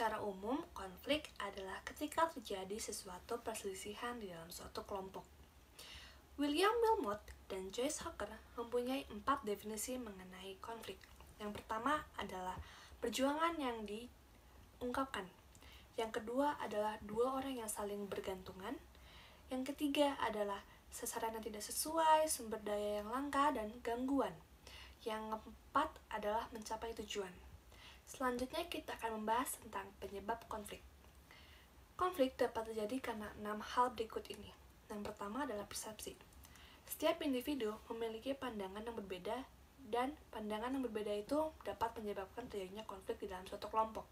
Secara umum, konflik adalah ketika terjadi sesuatu perselisihan di dalam suatu kelompok. William Wilmot dan Joyce Hooker mempunyai 4 definisi mengenai konflik. Yang pertama adalah perjuangan yang diungkapkan. Yang kedua adalah dua orang yang saling bergantungan. Yang ketiga adalah sasaran yang tidak sesuai, sumber daya yang langka, dan gangguan. Yang keempat adalah mencapai tujuan. Selanjutnya kita akan membahas tentang penyebab konflik. Konflik dapat terjadi karena 6 hal berikut ini. Yang pertama adalah persepsi. Setiap individu memiliki pandangan yang berbeda, dan pandangan yang berbeda itu dapat menyebabkan terjadinya konflik di dalam suatu kelompok.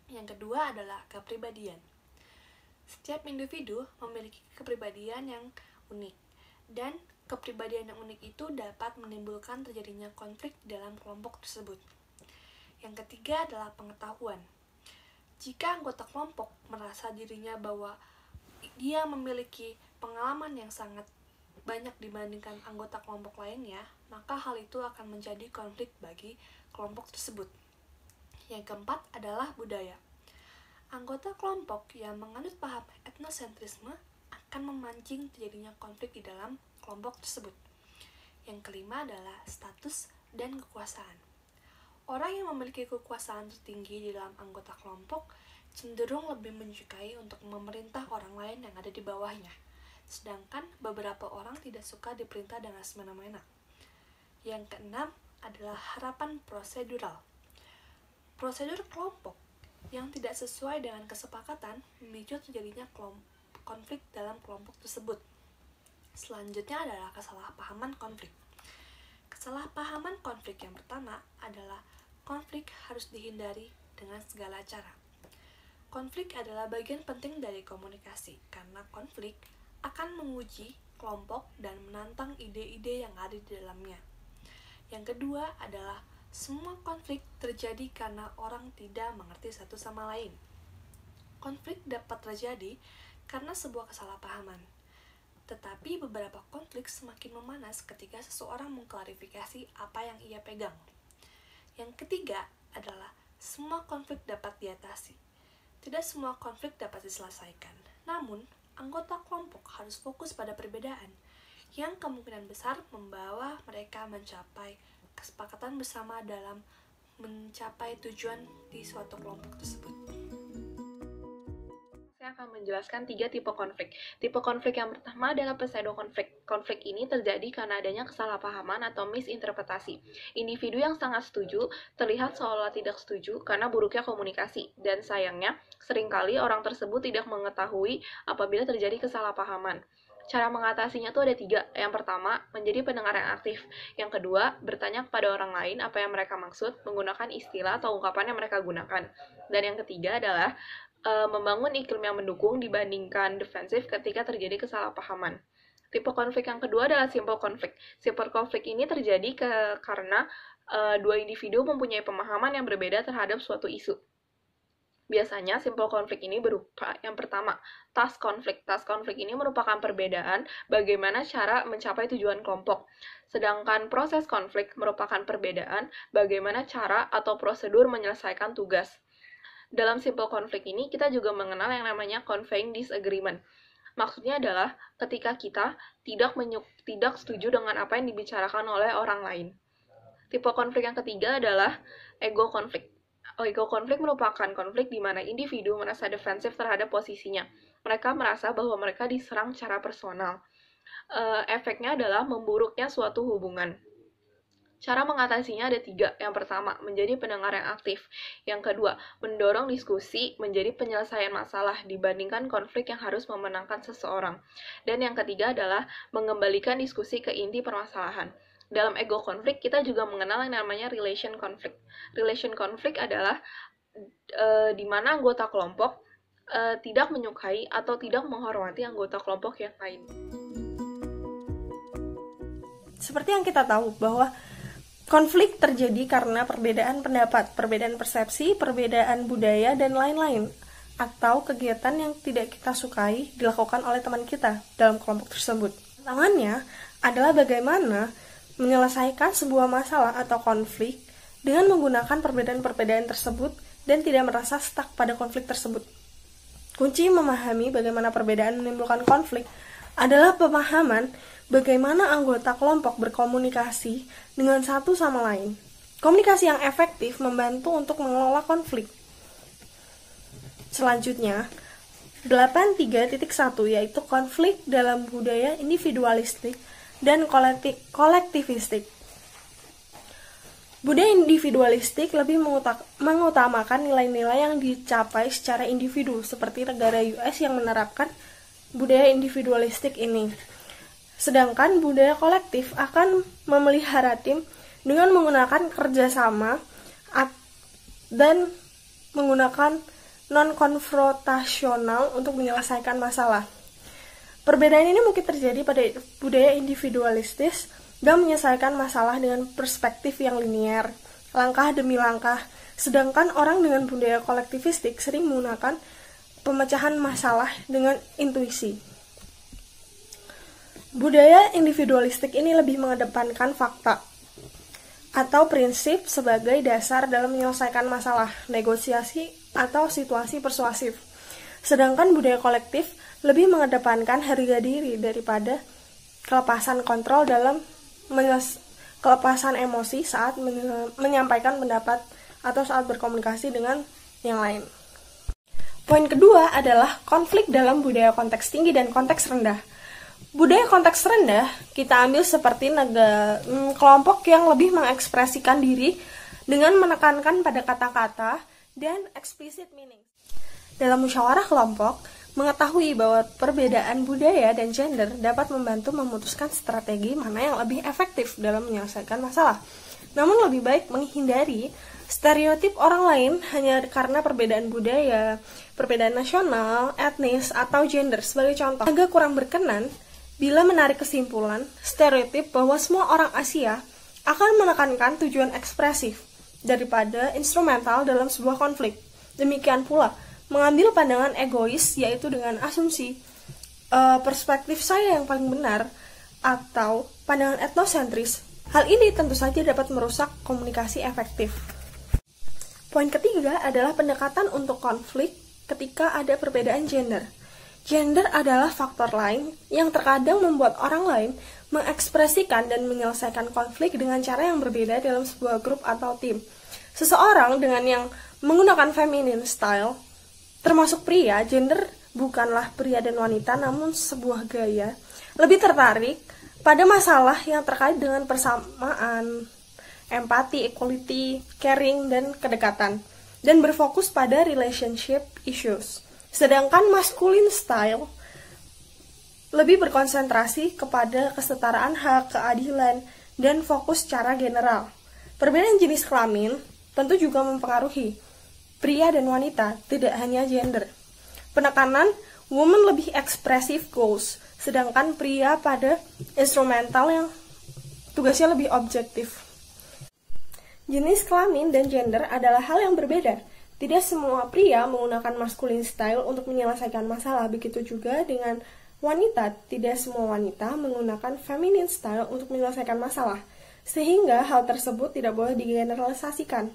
Yang kedua adalah kepribadian. Setiap individu memiliki kepribadian yang unik, dan kepribadian yang unik itu dapat menimbulkan terjadinya konflik di dalam kelompok tersebut. Yang ketiga adalah pengetahuan. Jika anggota kelompok merasa dirinya bahwa dia memiliki pengalaman yang sangat banyak dibandingkan anggota kelompok lainnya, maka hal itu akan menjadi konflik bagi kelompok tersebut. Yang keempat adalah budaya. Anggota kelompok yang menganut paham etnosentrisme akan memancing terjadinya konflik di dalam kelompok tersebut. Yang kelima adalah status dan kekuasaan. Orang yang memiliki kekuasaan tertinggi di dalam anggota kelompok cenderung lebih menyukai untuk memerintah orang lain yang ada di bawahnya, sedangkan beberapa orang tidak suka diperintah dengan semena-mena. Yang keenam adalah harapan prosedural. Prosedur kelompok yang tidak sesuai dengan kesepakatan memicu terjadinya konflik dalam kelompok tersebut. Selanjutnya adalah kesalahpahaman konflik. Kesalahpahaman konflik yang pertama adalah konflik harus dihindari dengan segala cara. Konflik adalah bagian penting dari komunikasi, karena konflik akan menguji kelompok dan menantang ide-ide yang ada di dalamnya. Yang kedua adalah semua konflik terjadi karena orang tidak mengerti satu sama lain. Konflik dapat terjadi karena sebuah kesalahpahaman. Tetapi beberapa konflik semakin memanas ketika seseorang mengklarifikasi apa yang ia pegang. Yang ketiga adalah semua konflik dapat diatasi. Tidak semua konflik dapat diselesaikan. Namun, anggota kelompok harus fokus pada perbedaan yang kemungkinan besar membawa mereka mencapai kesepakatan bersama dalam mencapai tujuan di suatu kelompok tersebut. Saya akan menjelaskan 3 tipe konflik. Tipe konflik yang pertama adalah pseudo-konflik. Konflik ini terjadi karena adanya kesalahpahaman atau misinterpretasi. Individu yang sangat setuju terlihat seolah tidak setuju karena buruknya komunikasi. Dan sayangnya, seringkali orang tersebut tidak mengetahui apabila terjadi kesalahpahaman. Cara mengatasinya tuh ada 3. Yang pertama, menjadi pendengar yang aktif. Yang kedua, bertanya kepada orang lain apa yang mereka maksud, menggunakan istilah atau ungkapan yang mereka gunakan. Dan yang ketiga adalah membangun iklim yang mendukung dibandingkan defensif ketika terjadi kesalahpahaman. Tipe konflik yang kedua adalah simple konflik. Simple konflik ini terjadi karena dua individu mempunyai pemahaman yang berbeda terhadap suatu isu. Biasanya, simple konflik ini berupa yang pertama, task konflik. Task konflik ini merupakan perbedaan bagaimana cara mencapai tujuan kelompok. Sedangkan proses konflik merupakan perbedaan bagaimana cara atau prosedur menyelesaikan tugas. Dalam simple konflik ini, kita juga mengenal yang namanya conveying disagreement. Maksudnya adalah ketika kita tidak setuju dengan apa yang dibicarakan oleh orang lain. Tipe konflik yang ketiga adalah ego konflik. Ego konflik merupakan konflik di mana individu merasa defensif terhadap posisinya. Mereka merasa bahwa mereka diserang secara personal. Efeknya adalah memburuknya suatu hubungan. Cara mengatasinya ada 3. Yang pertama, menjadi pendengar yang aktif. Yang kedua, mendorong diskusi menjadi penyelesaian masalah dibandingkan konflik yang harus memenangkan seseorang. Dan yang ketiga adalah mengembalikan diskusi ke inti permasalahan. Dalam ego konflik, kita juga mengenal yang namanya relation conflict. Relation conflict adalah di mana anggota kelompok tidak menyukai atau tidak menghormati anggota kelompok yang lain. Seperti yang kita tahu bahwa konflik terjadi karena perbedaan pendapat, perbedaan persepsi, perbedaan budaya, dan lain-lain. Atau kegiatan yang tidak kita sukai dilakukan oleh teman kita dalam kelompok tersebut. Tantangannya adalah bagaimana menyelesaikan sebuah masalah atau konflik dengan menggunakan perbedaan-perbedaan tersebut dan tidak merasa stuck pada konflik tersebut. Kunci memahami bagaimana perbedaan menimbulkan konflik adalah pemahaman bagaimana anggota kelompok berkomunikasi dengan satu sama lain. Komunikasi yang efektif membantu untuk mengelola konflik. Selanjutnya, 83.1 yaitu konflik dalam budaya individualistik dan kolektivistik. Budaya individualistik lebih mengutamakan nilai-nilai yang dicapai secara individu, seperti negara US yang menerapkan budaya individualistik ini. Sedangkan budaya kolektif akan memelihara tim dengan menggunakan kerjasama dan menggunakan non-konfrontasional untuk menyelesaikan masalah. Perbedaan ini mungkin terjadi pada budaya individualistis dan menyelesaikan masalah dengan perspektif yang linier, langkah demi langkah, sedangkan orang dengan budaya kolektivistik sering menggunakan pemecahan masalah dengan intuisi. Budaya individualistik ini lebih mengedepankan fakta atau prinsip sebagai dasar dalam menyelesaikan masalah, negosiasi, atau situasi persuasif. Sedangkan budaya kolektif lebih mengedepankan harga diri daripada kelepasan kontrol dalam kelepasan emosi saat menyampaikan pendapat atau saat berkomunikasi dengan yang lain. Poin kedua adalah konflik dalam budaya konteks tinggi dan konteks rendah. Budaya konteks rendah kita ambil seperti kelompok yang lebih mengekspresikan diri dengan menekankan pada kata-kata dan explicit meaning. Dalam musyawarah kelompok, mengetahui bahwa perbedaan budaya dan gender dapat membantu memutuskan strategi mana yang lebih efektif dalam menyelesaikan masalah. Namun lebih baik menghindari stereotip orang lain hanya karena perbedaan budaya, perbedaan nasional, etnis, atau gender. Sebagai contoh, agak kurang berkenan bila menarik kesimpulan stereotip bahwa semua orang Asia akan menekankan tujuan ekspresif daripada instrumental dalam sebuah konflik. Demikian pula, mengambil pandangan egois, yaitu dengan asumsi perspektif saya yang paling benar, atau pandangan etnosentris. Hal ini tentu saja dapat merusak komunikasi efektif. Poin ketiga adalah pendekatan untuk konflik ketika ada perbedaan gender. Gender adalah faktor lain yang terkadang membuat orang lain mengekspresikan dan menyelesaikan konflik dengan cara yang berbeda dalam sebuah grup atau tim. Seseorang dengan yang menggunakan feminine style, termasuk pria, gender bukanlah pria dan wanita namun sebuah gaya, lebih tertarik pada masalah yang terkait dengan persamaan, empati, equality, caring, dan kedekatan, dan berfokus pada relationship issues. Sedangkan masculine style lebih berkonsentrasi kepada kesetaraan hak, keadilan, dan fokus secara general. Perbedaan jenis kelamin tentu juga mempengaruhi pria dan wanita, tidak hanya gender. Penekanan woman lebih expressive goals, sedangkan pria pada instrumental yang tugasnya lebih objektif. Jenis kelamin dan gender adalah hal yang berbeda. Tidak semua pria menggunakan masculine style untuk menyelesaikan masalah, begitu juga dengan wanita. Tidak semua wanita menggunakan feminine style untuk menyelesaikan masalah, sehingga hal tersebut tidak boleh digeneralisasikan.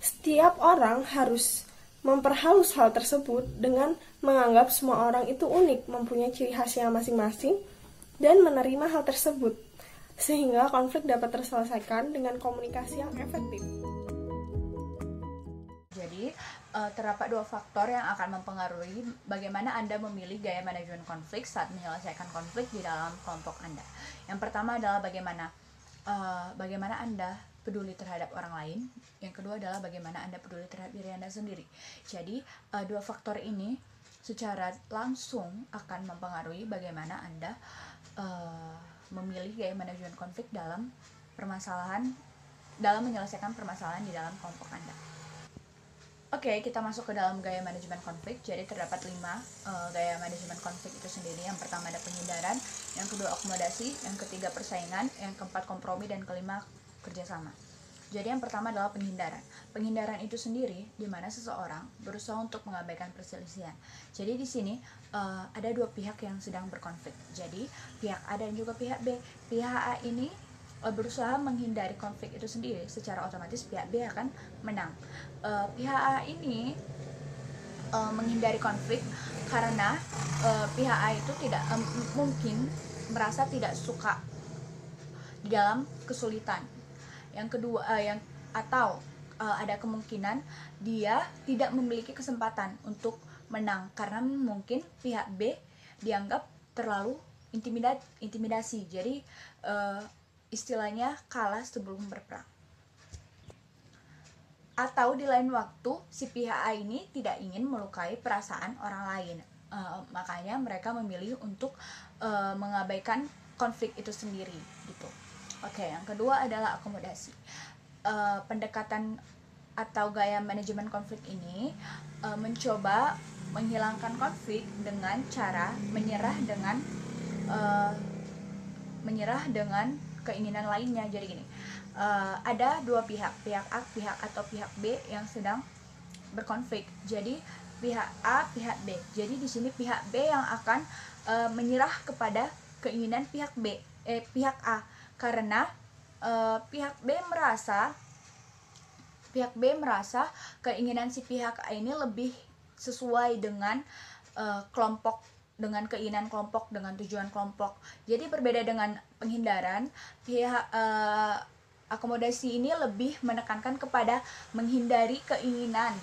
Setiap orang harus memperhalus hal tersebut dengan menganggap semua orang itu unik, mempunyai ciri khasnya masing-masing, dan menerima hal tersebut, sehingga konflik dapat terselesaikan dengan komunikasi yang efektif. Jadi, terdapat dua faktor yang akan mempengaruhi bagaimana Anda memilih gaya manajemen konflik saat menyelesaikan konflik di dalam kelompok Anda. Yang pertama adalah bagaimana Anda peduli terhadap orang lain. Yang kedua adalah bagaimana Anda peduli terhadap diri Anda sendiri. Jadi, dua faktor ini secara langsung akan mempengaruhi bagaimana Anda memilih gaya manajemen konflik dalam menyelesaikan permasalahan di dalam kelompok Anda. Oke, kita masuk ke dalam gaya manajemen konflik. Jadi terdapat 5 gaya manajemen konflik itu sendiri. Yang pertama ada penghindaran, yang kedua akomodasi, yang ketiga persaingan, yang keempat kompromi, dan kelima kerjasama. Jadi yang pertama adalah penghindaran. Penghindaran itu sendiri di mana seseorang berusaha untuk mengabaikan perselisihan. Jadi di sini ada dua pihak yang sedang berkonflik. Jadi pihak A dan juga pihak B. Pihak A ini berusaha menghindari konflik itu sendiri, secara otomatis pihak B akan menang. Pihak A ini menghindari konflik karena pihak A itu tidak mungkin merasa tidak suka di dalam kesulitan. Yang kedua atau ada kemungkinan dia tidak memiliki kesempatan untuk menang karena mungkin pihak B dianggap terlalu intimidasi. Jadi istilahnya kalah sebelum berperang. Atau di lain waktu si pihak A ini tidak ingin melukai perasaan orang lain, makanya mereka memilih untuk mengabaikan konflik itu sendiri gitu. Oke, yang kedua adalah akomodasi. Pendekatan atau gaya manajemen konflik ini mencoba menghilangkan konflik dengan cara menyerah dengan keinginan lainnya. Jadi gini, ada dua pihak A, atau pihak B yang sedang berkonflik. Jadi pihak A, pihak B. Jadi di sini pihak B yang akan menyerah kepada keinginan pihak A, karena pihak B merasa keinginan si pihak A ini lebih sesuai dengan kelompok, dengan keinginan kelompok, dengan tujuan kelompok. Jadi berbeda dengan penghindaran, pihak akomodasi ini lebih menekankan kepada menghindari keinginan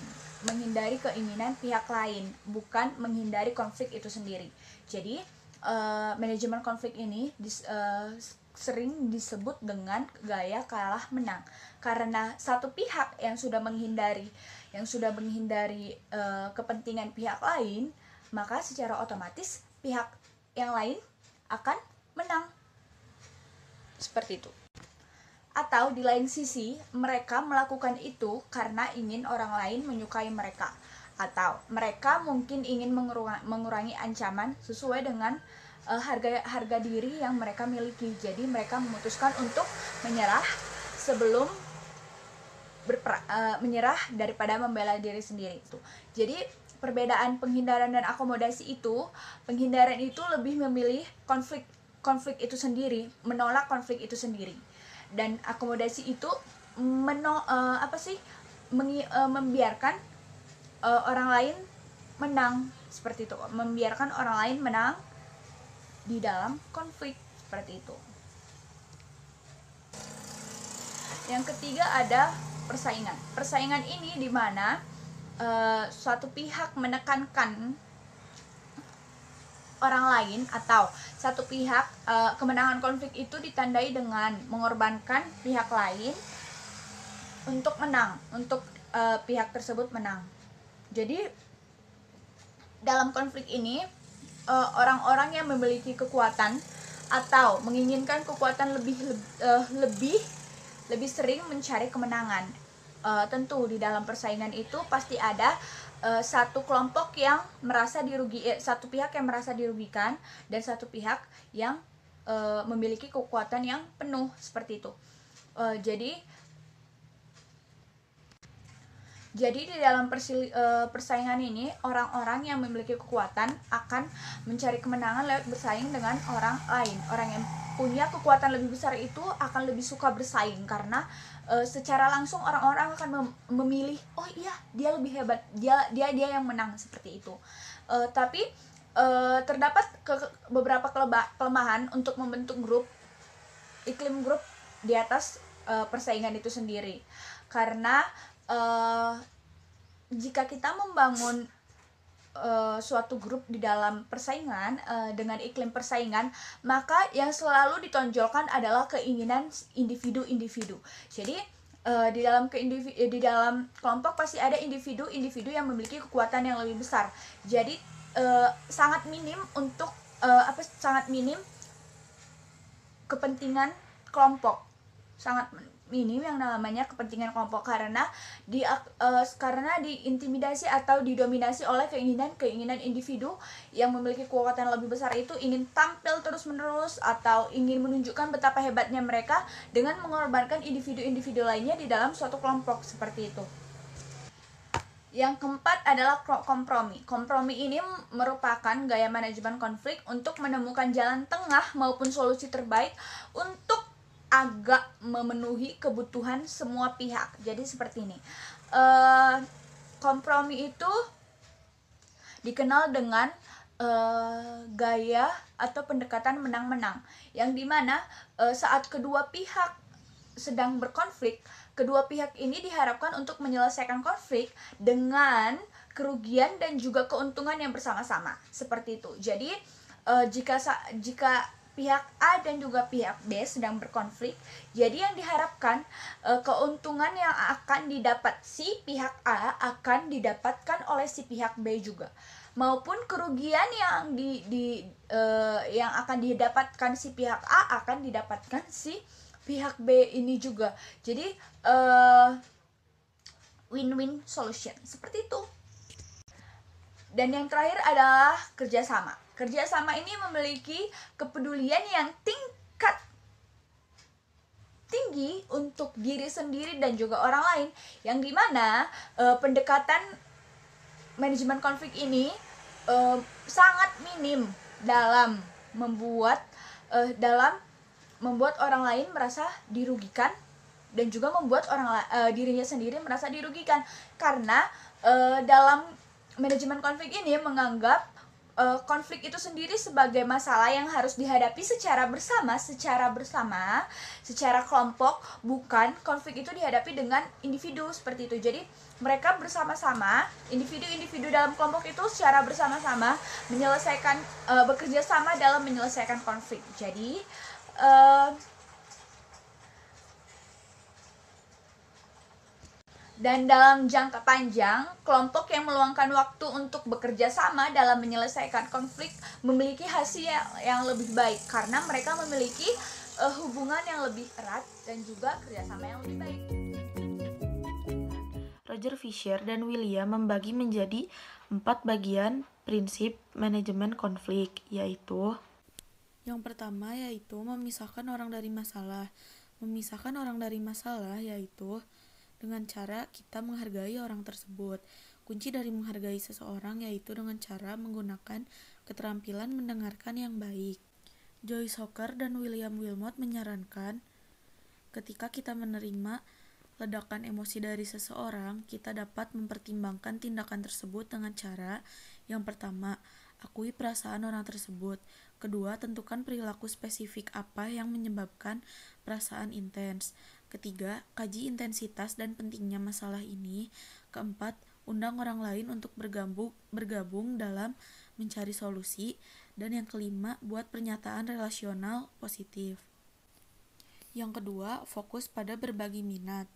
pihak lain, bukan menghindari konflik itu sendiri. Jadi manajemen konflik ini sering disebut dengan gaya kalah menang, karena satu pihak yang sudah menghindari kepentingan pihak lain, maka secara otomatis pihak yang lain akan menang. Seperti itu. Atau di lain sisi, mereka melakukan itu karena ingin orang lain menyukai mereka, atau mereka mungkin ingin mengurangi ancaman sesuai dengan harga diri yang mereka miliki. Jadi mereka memutuskan untuk menyerah sebelum menyerah daripada membela diri sendiri. Jadi perbedaan penghindaran dan akomodasi itu, penghindaran itu lebih memilih konflik itu sendiri, menolak konflik itu sendiri. Dan akomodasi itu membiarkan orang lain menang, seperti itu, membiarkan orang lain menang di dalam konflik, seperti itu. Yang ketiga ada persaingan. Persaingan ini di mana suatu pihak menekankan orang lain, atau satu pihak, kemenangan konflik itu ditandai dengan mengorbankan pihak lain untuk menang, untuk pihak tersebut menang. Jadi dalam konflik ini orang-orang yang memiliki kekuatan atau menginginkan kekuatan lebih sering mencari kemenangan. Tentu di dalam persaingan itu pasti ada satu kelompok yang merasa satu pihak yang merasa dirugikan, dan satu pihak yang memiliki kekuatan yang penuh, seperti itu. Jadi di dalam persaingan ini, orang-orang yang memiliki kekuatan akan mencari kemenangan lewat bersaing dengan orang lain. Orang yang punya kekuatan lebih besar itu akan lebih suka bersaing, karena secara langsung orang-orang akan memilih, oh iya, dia lebih hebat, dia yang menang, seperti itu. Tapi terdapat beberapa kelemahan untuk membentuk iklim grup di atas persaingan itu sendiri. Karena jika kita membangun suatu grup di dalam persaingan dengan iklim persaingan, maka yang selalu ditonjolkan adalah keinginan individu-individu. Jadi di dalam kelompok pasti ada individu yang memiliki kekuatan yang lebih besar. Jadi sangat minim kepentingan kelompok, sangat minim yang namanya kepentingan kelompok, karena diintimidasi atau didominasi oleh keinginan individu yang memiliki kekuatan lebih besar itu ingin tampil terus-menerus atau ingin menunjukkan betapa hebatnya mereka dengan mengorbankan individu-individu lainnya di dalam suatu kelompok, seperti itu. Yang keempat adalah kompromi. Kompromi ini merupakan gaya manajemen konflik untuk menemukan jalan tengah maupun solusi terbaik untuk agak memenuhi kebutuhan semua pihak. Jadi seperti ini. Kompromi itu dikenal dengan gaya atau pendekatan menang-menang, yang dimana saat kedua pihak sedang berkonflik, kedua pihak ini diharapkan untuk menyelesaikan konflik dengan kerugian dan juga keuntungan yang bersama-sama, seperti itu. Jadi jika pihak A dan juga pihak B sedang berkonflik, jadi yang diharapkan keuntungan yang akan didapat si pihak A akan didapatkan oleh si pihak B juga, maupun kerugian yang akan didapatkan si pihak A akan didapatkan si pihak B ini juga. Jadi win-win solution, seperti itu. Dan yang terakhir adalah kerjasama. Kerjasama ini memiliki kepedulian yang tingkat tinggi untuk diri sendiri dan juga orang lain, yang dimana pendekatan manajemen konflik ini sangat minim dalam membuat orang lain merasa dirugikan, dan juga membuat dirinya sendiri merasa dirugikan, karena dalam manajemen konflik ini menganggap konflik itu sendiri sebagai masalah yang harus dihadapi secara bersama, secara kelompok, bukan konflik itu dihadapi dengan individu, seperti itu. Jadi mereka bersama-sama, individu-individu dalam kelompok itu secara bersama-sama menyelesaikan, bekerja sama dalam menyelesaikan konflik. Jadi dan dalam jangka panjang, kelompok yang meluangkan waktu untuk bekerja sama dalam menyelesaikan konflik memiliki hasil yang lebih baik, karena mereka memiliki hubungan yang lebih erat dan juga kerjasama yang lebih baik. Roger Fisher dan William membagi menjadi 4 bagian prinsip manajemen konflik, yaitu yang pertama yaitu memisahkan orang dari masalah. Memisahkan orang dari masalah yaitu dengan cara kita menghargai orang tersebut. Kunci dari menghargai seseorang yaitu dengan cara menggunakan keterampilan mendengarkan yang baik. Joyce Hooker dan William Wilmot menyarankan, ketika kita menerima ledakan emosi dari seseorang, kita dapat mempertimbangkan tindakan tersebut dengan cara yang pertama, akui perasaan orang tersebut. Kedua, tentukan perilaku spesifik apa yang menyebabkan perasaan intens. Ketiga, kaji intensitas dan pentingnya masalah ini. Keempat, undang orang lain untuk bergabung dalam mencari solusi. Dan yang kelima, buat pernyataan relasional positif. Yang kedua, fokus pada berbagi minat.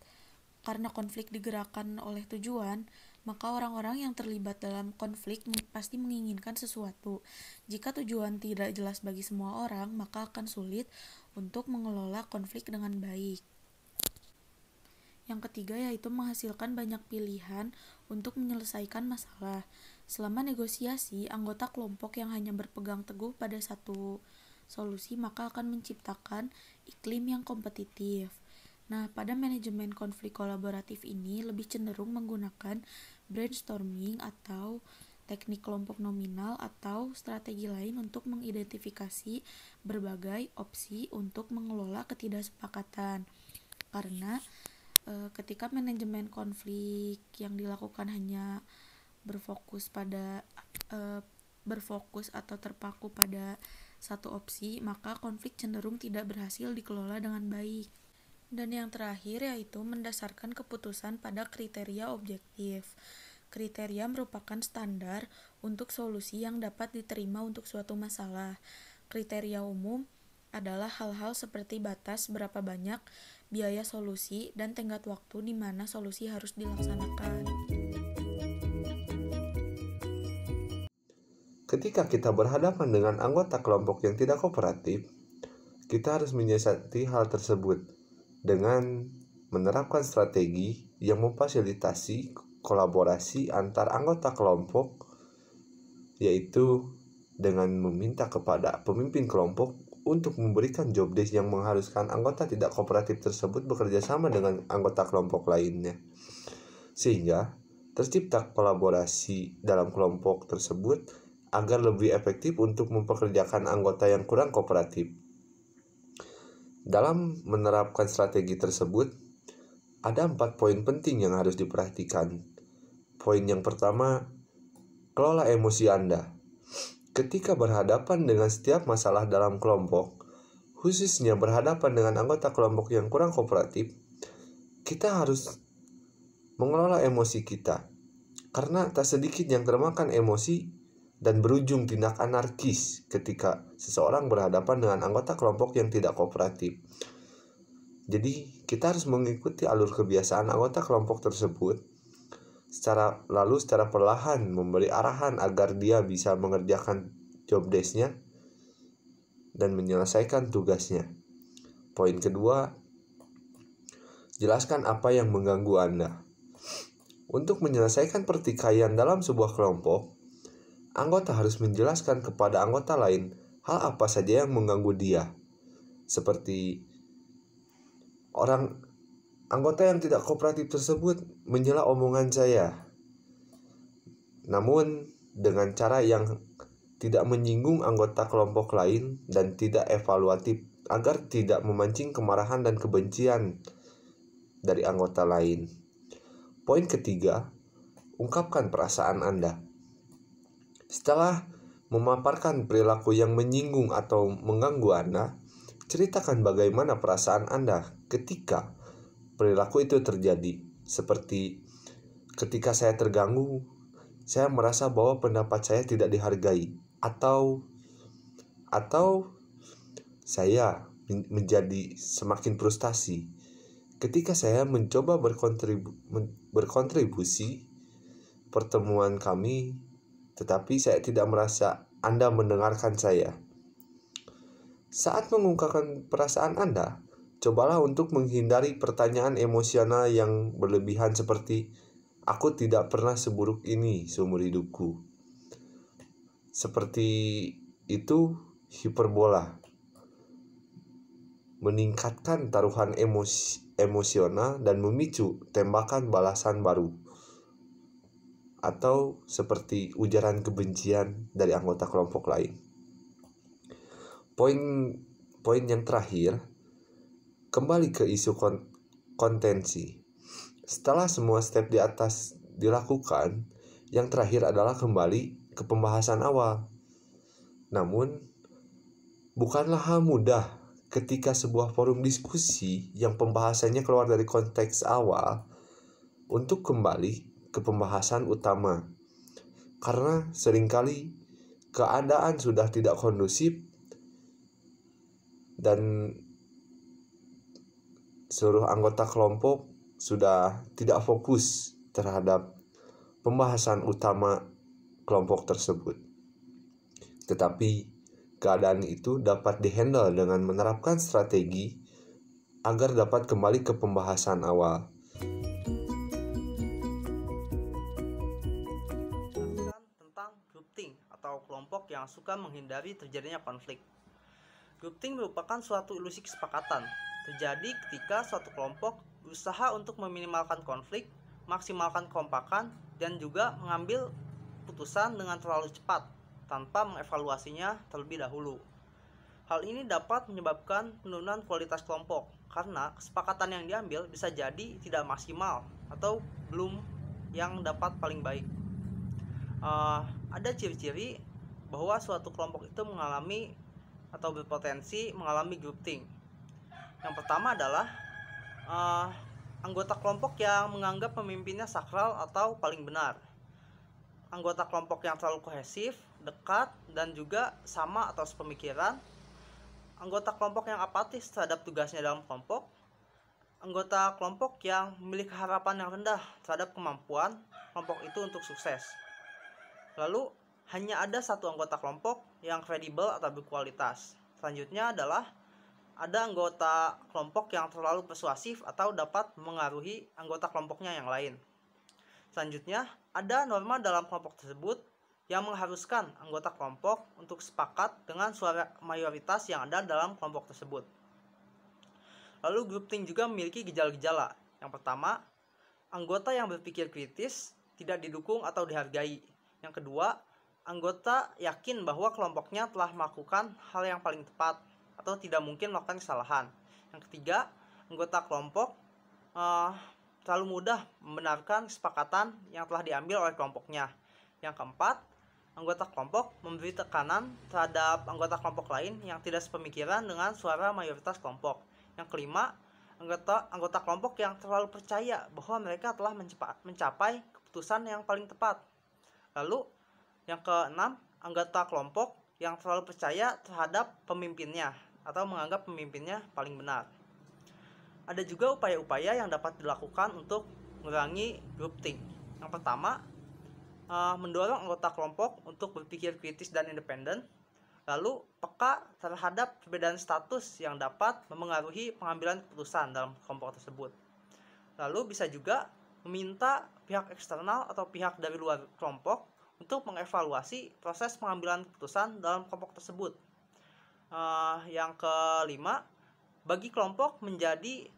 Karena konflik digerakkan oleh tujuan, maka orang-orang yang terlibat dalam konflik pasti menginginkan sesuatu. Jika tujuan tidak jelas bagi semua orang, maka akan sulit untuk mengelola konflik dengan baik. Yang ketiga yaitu menghasilkan banyak pilihan untuk menyelesaikan masalah. Selama negosiasi, anggota kelompok yang hanya berpegang teguh pada satu solusi maka akan menciptakan iklim yang kompetitif. Nah, pada manajemen konflik kolaboratif ini lebih cenderung menggunakan brainstorming atau teknik kelompok nominal atau strategi lain untuk mengidentifikasi berbagai opsi untuk mengelola ketidaksepakatan. Karena ketika manajemen konflik yang dilakukan hanya berfokus atau terpaku pada satu opsi, maka konflik cenderung tidak berhasil dikelola dengan baik. Dan yang terakhir yaitu mendasarkan keputusan pada kriteria objektif. Kriteria merupakan standar untuk solusi yang dapat diterima untuk suatu masalah. Kriteria umum adalah hal-hal seperti batas berapa banyak biaya solusi dan tenggat waktu di mana solusi harus dilaksanakan. Ketika kita berhadapan dengan anggota kelompok yang tidak kooperatif, kita harus menyiasati hal tersebut dengan menerapkan strategi yang memfasilitasi kolaborasi antar anggota kelompok, yaitu dengan meminta kepada pemimpin kelompok untuk memberikan job desk yang mengharuskan anggota tidak kooperatif tersebut bekerja sama dengan anggota kelompok lainnya, sehingga tercipta kolaborasi dalam kelompok tersebut agar lebih efektif untuk mempekerjakan anggota yang kurang kooperatif. Dalam menerapkan strategi tersebut, ada 4 poin penting yang harus diperhatikan. Poin yang pertama, kelola emosi Anda. Ketika berhadapan dengan setiap masalah dalam kelompok, khususnya berhadapan dengan anggota kelompok yang kurang kooperatif, kita harus mengelola emosi kita. Karena tak sedikit yang termakan emosi dan berujung tindak anarkis ketika seseorang berhadapan dengan anggota kelompok yang tidak kooperatif. Jadi, kita harus mengikuti alur kebiasaan anggota kelompok tersebut secara perlahan memberi arahan agar dia bisa mengerjakan job desk-nya dan menyelesaikan tugasnya. Poin kedua, jelaskan apa yang mengganggu Anda. Untuk menyelesaikan pertikaian dalam sebuah kelompok, anggota harus menjelaskan kepada anggota lain hal apa saja yang mengganggu dia. Seperti anggota yang tidak kooperatif tersebut menyela omongan saya. Namun dengan cara yang tidak menyinggung anggota kelompok lain dan tidak evaluatif agar tidak memancing kemarahan dan kebencian dari anggota lain. Poin ketiga, ungkapkan perasaan Anda. Setelah memaparkan perilaku yang menyinggung atau mengganggu Anda, ceritakan bagaimana perasaan Anda ketika perilaku itu terjadi. Seperti ketika saya terganggu, saya merasa bahwa pendapat saya tidak dihargai, atau saya menjadi semakin frustasi ketika saya mencoba berkontribusi pertemuan kami, tetapi saya tidak merasa Anda mendengarkan saya. Saat mengungkapkan perasaan Anda, cobalah untuk menghindari pertanyaan emosional yang berlebihan seperti, "Aku tidak pernah seburuk ini seumur hidupku." Seperti itu hiperbola, meningkatkan taruhan emosional dan memicu tembakan balasan baru, atau seperti ujaran kebencian dari anggota kelompok lain. Poin yang terakhir, kembali ke isu kontensi. Setelah semua step di atas dilakukan, yang terakhir adalah kembali ke pembahasan awal. Namun, bukanlah hal mudah ketika sebuah forum diskusi yang pembahasannya keluar dari konteks awal untuk kembali ke pembahasan utama. Karena seringkali keadaan sudah tidak kondusif dan seluruh anggota kelompok sudah tidak fokus terhadap pembahasan utama kelompok tersebut. Tetapi keadaan itu dapat dihandle dengan menerapkan strategi agar dapat kembali ke pembahasan awal. Tentang groupthink atau kelompok yang suka menghindari terjadinya konflik. Groupthink merupakan suatu ilusi kesepakatan terjadi ketika suatu kelompok berusaha untuk meminimalkan konflik, maksimalkan kekompakan, dan juga mengambil putusan dengan terlalu cepat tanpa mengevaluasinya terlebih dahulu. Hal ini dapat menyebabkan penurunan kualitas kelompok karena kesepakatan yang diambil bisa jadi tidak maksimal atau belum yang dapat paling baik. Ada ciri-ciri bahwa suatu kelompok itu mengalami atau berpotensi mengalami groupthink. Yang pertama adalah anggota kelompok yang menganggap pemimpinnya sakral atau paling benar. Anggota kelompok yang terlalu kohesif, dekat, dan juga sama atau sepemikiran. Anggota kelompok yang apatis terhadap tugasnya dalam kelompok. Anggota kelompok yang memiliki harapan yang rendah terhadap kemampuan kelompok itu untuk sukses. Lalu, hanya ada satu anggota kelompok yang kredibel atau berkualitas. Selanjutnya adalah ada anggota kelompok yang terlalu persuasif atau dapat mengaruhi anggota kelompoknya yang lain. Selanjutnya, ada norma dalam kelompok tersebut yang mengharuskan anggota kelompok untuk sepakat dengan suara mayoritas yang ada dalam kelompok tersebut. Lalu groupthink juga memiliki gejala-gejala. Yang pertama, anggota yang berpikir kritis tidak didukung atau dihargai. Yang kedua, anggota yakin bahwa kelompoknya telah melakukan hal yang paling tepat atau tidak mungkin melakukan kesalahan. Yang ketiga, anggota kelompok terlalu mudah membenarkan kesepakatan yang telah diambil oleh kelompoknya. Yang keempat, anggota kelompok memberi tekanan terhadap anggota kelompok lain yang tidak sepemikiran dengan suara mayoritas kelompok. Yang kelima, anggota kelompok yang terlalu percaya bahwa mereka telah mencapai keputusan yang paling tepat. Lalu, yang keenam, anggota kelompok yang terlalu percaya terhadap pemimpinnya atau menganggap pemimpinnya paling benar. Ada juga upaya-upaya yang dapat dilakukan untuk mengurangi groupthink. Yang pertama, mendorong anggota kelompok untuk berpikir kritis dan independen, lalu peka terhadap perbedaan status yang dapat memengaruhi pengambilan keputusan dalam kelompok tersebut. Lalu bisa juga meminta pihak eksternal atau pihak dari luar kelompok untuk mengevaluasi proses pengambilan keputusan dalam kelompok tersebut. Yang kelima, bagi kelompok menjadi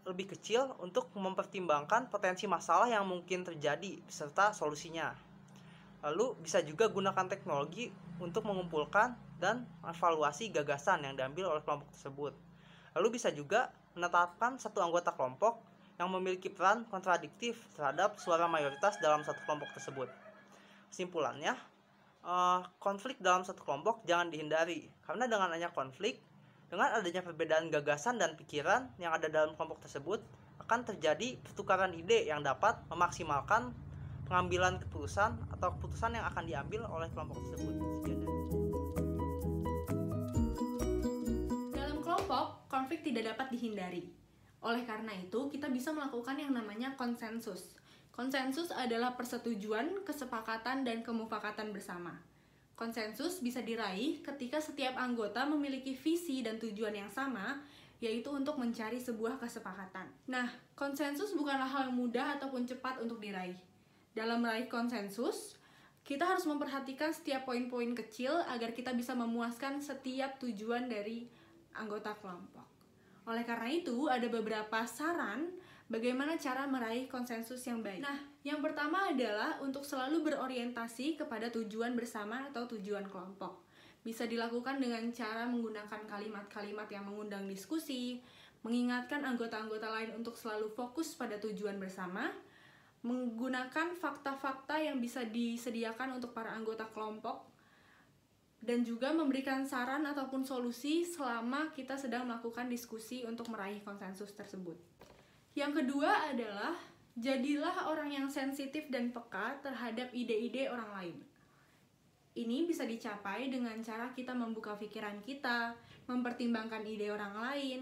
lebih kecil untuk mempertimbangkan potensi masalah yang mungkin terjadi beserta solusinya. Lalu bisa juga gunakan teknologi untuk mengumpulkan dan evaluasi gagasan yang diambil oleh kelompok tersebut. Lalu bisa juga menetapkan satu anggota kelompok yang memiliki peran kontradiktif terhadap suara mayoritas dalam satu kelompok tersebut. Kesimpulannya, konflik dalam satu kelompok jangan dihindari, karena dengan adanya konflik, dengan adanya perbedaan gagasan dan pikiran yang ada dalam kelompok tersebut, akan terjadi pertukaran ide yang dapat memaksimalkan pengambilan keputusan atau keputusan yang akan diambil oleh kelompok tersebut. Dalam kelompok, konflik tidak dapat dihindari. Oleh karena itu, kita bisa melakukan yang namanya konsensus. Konsensus adalah persetujuan, kesepakatan, dan kemufakatan bersama. Konsensus bisa diraih ketika setiap anggota memiliki visi dan tujuan yang sama, yaitu untuk mencari sebuah kesepakatan. Nah, konsensus bukanlah hal yang mudah ataupun cepat untuk diraih. Dalam meraih konsensus, kita harus memperhatikan setiap poin-poin kecil agar kita bisa memuaskan setiap tujuan dari anggota kelompok. Oleh karena itu, ada beberapa saran bagaimana cara meraih konsensus yang baik. Nah, yang pertama adalah untuk selalu berorientasi kepada tujuan bersama atau tujuan kelompok. Bisa dilakukan dengan cara menggunakan kalimat-kalimat yang mengundang diskusi, mengingatkan anggota-anggota lain untuk selalu fokus pada tujuan bersama, menggunakan fakta-fakta yang bisa disediakan untuk para anggota kelompok, dan juga memberikan saran ataupun solusi selama kita sedang melakukan diskusi untuk meraih konsensus tersebut. Yang kedua adalah, jadilah orang yang sensitif dan peka terhadap ide-ide orang lain. Ini bisa dicapai dengan cara kita membuka pikiran kita, mempertimbangkan ide orang lain,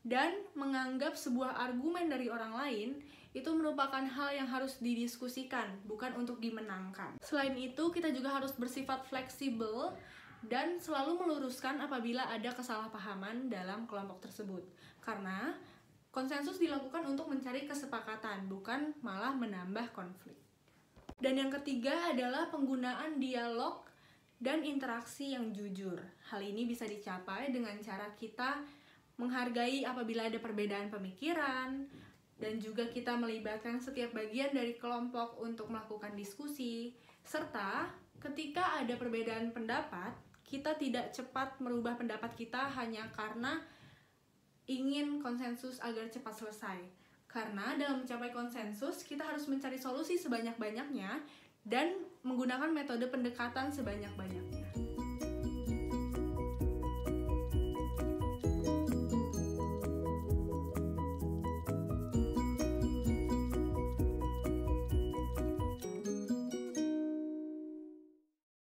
dan menganggap sebuah argumen dari orang lain itu merupakan hal yang harus didiskusikan, bukan untuk dimenangkan. Selain itu, kita juga harus bersifat fleksibel dan selalu meluruskan apabila ada kesalahpahaman dalam kelompok tersebut. Karena konsensus dilakukan untuk mencari kesepakatan, bukan malah menambah konflik. Dan yang ketiga adalah penggunaan dialog dan interaksi yang jujur. Hal ini bisa dicapai dengan cara kita menghargai apabila ada perbedaan pemikiran, dan juga kita melibatkan setiap bagian dari kelompok untuk melakukan diskusi, serta ketika ada perbedaan pendapat, kita tidak cepat merubah pendapat kita hanya karena ingin konsensus agar cepat selesai. Karena dalam mencapai konsensus, kita harus mencari solusi sebanyak-banyaknya dan menggunakan metode pendekatan sebanyak-banyaknya.